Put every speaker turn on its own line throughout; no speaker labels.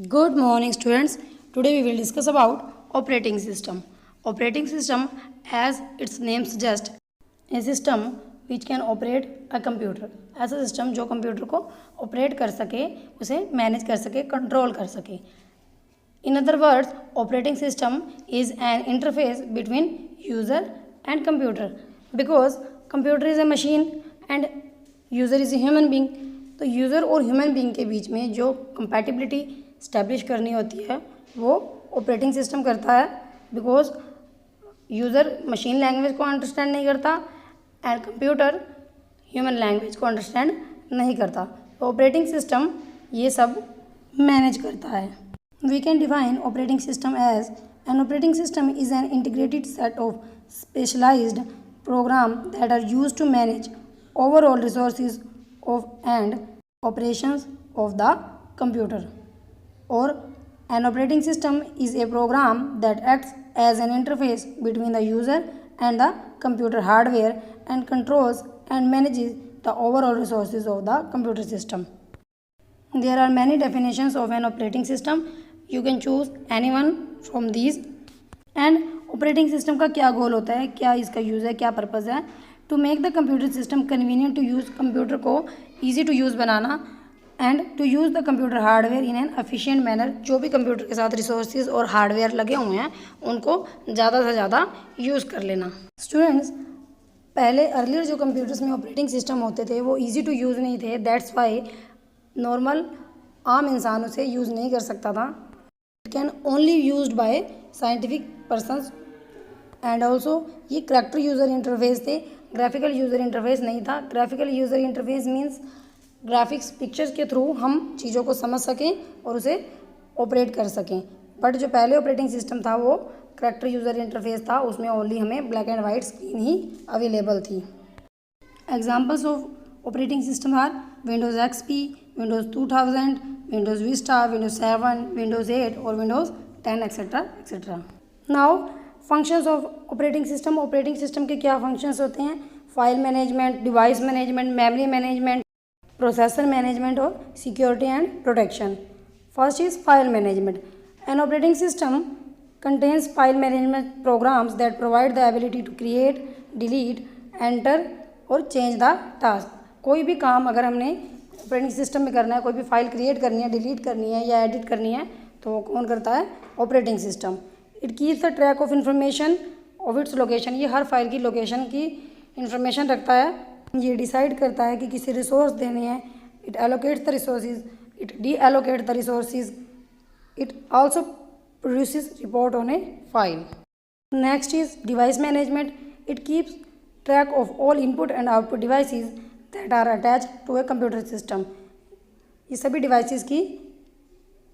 Good morning, students. Today we will discuss about operating system. Operating system, as its name suggests, a system which can operate a computer. ऐसा system जो computer को operate कर सके, उसे manage कर सके, control कर सके. In other words, operating system is an interface between user and computer, because computer is a machine and user is a human being. तो यूज़र और ह्यूमन बीइंग के बीच में जो कंपैटिबिलिटी स्टैब्लिश करनी होती है वो ऑपरेटिंग सिस्टम करता है, बिकॉज यूज़र मशीन लैंग्वेज को अंडरस्टैंड नहीं करता एंड कंप्यूटर ह्यूमन लैंग्वेज को अंडरस्टैंड नहीं करता. तो ऑपरेटिंग सिस्टम ये सब मैनेज करता है. We can define operating system as an operating system is an integrated set of specialized program that are used to manage overall resources of and operations of the computer. Or an operating system is a program that acts as an interface between the user and the computer hardware and controls and manages the overall resources of the computer system. There are many definitions of an operating system. You can choose any one from these. And operating system का क्या गोल होता है, क्या इसका use है, क्या purpose है? To make the computer system convenient to use, computer को ईजी टू यूज़ बनाना, and to use the computer hardware in an efficient manner. जो भी कंप्यूटर के साथ रिसोर्सेज और हार्डवेयर लगे हुए हैं उनको ज़्यादा से ज़्यादा यूज़ कर लेना. स्टूडेंट्स, पहले अर्लियर जो कंप्यूटर्स में ऑपरेटिंग सिस्टम होते थे वो ईजी टू यूज़ नहीं थे. दैट्स वाई नॉर्मल आम इंसान उसे यूज़ नहीं कर सकता था. It can only used by scientific persons and also ये करैक्टर यूज़र इंटरफेस थे, ग्राफिकल यूज़र इंटरफेस नहीं था. Graphical user interface means graphics pictures के थ्रू हम चीज़ों को समझ सकें और उसे ऑपरेट कर सकें. बट जो पहले ऑपरेटिंग सिस्टम था वो करैक्टर यूज़र इंटरफेस था, उसमें ओनली हमें ब्लैक एंड वाइट स्क्रीन ही अवेलेबल थी. Examples of operating system are Windows XP, Windows 2000, Windows Vista, Windows 7, Windows 8 और Windows 10 et cetera et cetera. Now functions of operating system. Operating system के क्या functions होते हैं? File management, device management, memory management, processor management और security and protection. First is file management. An operating system contains file management programs that provide the ability to create, delete, enter और change the task. कोई भी काम अगर हमने operating system में करना है, कोई भी फाइल क्रिएट करनी है, डिलीट करनी है या एडिट करनी है, तो वो कौन करता है? Operating system. It keeps the track of information of its location. ये हर फाइल की लोकेशन की इंफॉर्मेशन रखता है. ये डिसाइड करता है कि किसी रिसोर्स देने हैं. It allocates the resources, it deallocate the resources. It also produces report on a file. Next is device management. It keeps track of all input and output devices that are attach to a computer system. ये सभी devices की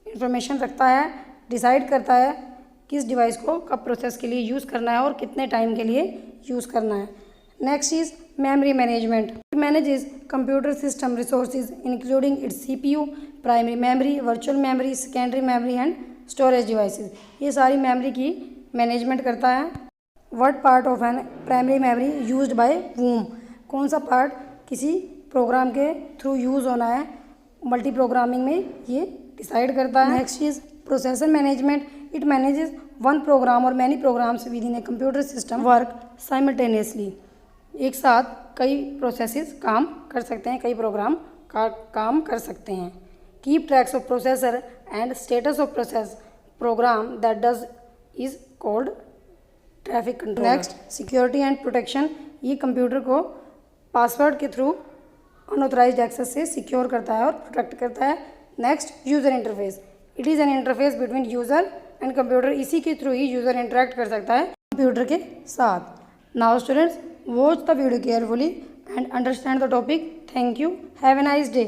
information रखता है, decide करता है किस device को कब प्रोसेस के लिए यूज़ करना है और कितने टाइम के लिए यूज़ करना है. Next is memory management. It manages computer system resources including its CPU, primary memory, virtual memory, secondary memory and storage devices. ये सारी मेमोरी की मैनेजमेंट करता है. What part of an primary memory used by whom? कौन सा part किसी programme के through use होना है, मल्टी प्रोग्रामिंग में ये डिसाइड करता है. Next is processor management. It manages one program और many programs within a computer system work simultaneously. एक साथ कई प्रोसेसेस काम कर सकते हैं, कई प्रोग्राम का काम कर सकते हैं. Keep tracks of processor and status of process program that does is called traffic controller. Next security and protection. ये कंप्यूटर को पासवर्ड के थ्रू अनऑथराइज्ड एक्सेस से सिक्योर करता है और प्रोटेक्ट करता है. Next user interface. It is an interface between user and computer. इसी के थ्रू ही यूज़र इंटरेक्ट कर सकता है कंप्यूटर के साथ. Now students, watch the video carefully and understand the topic. Thank you. Have a nice day.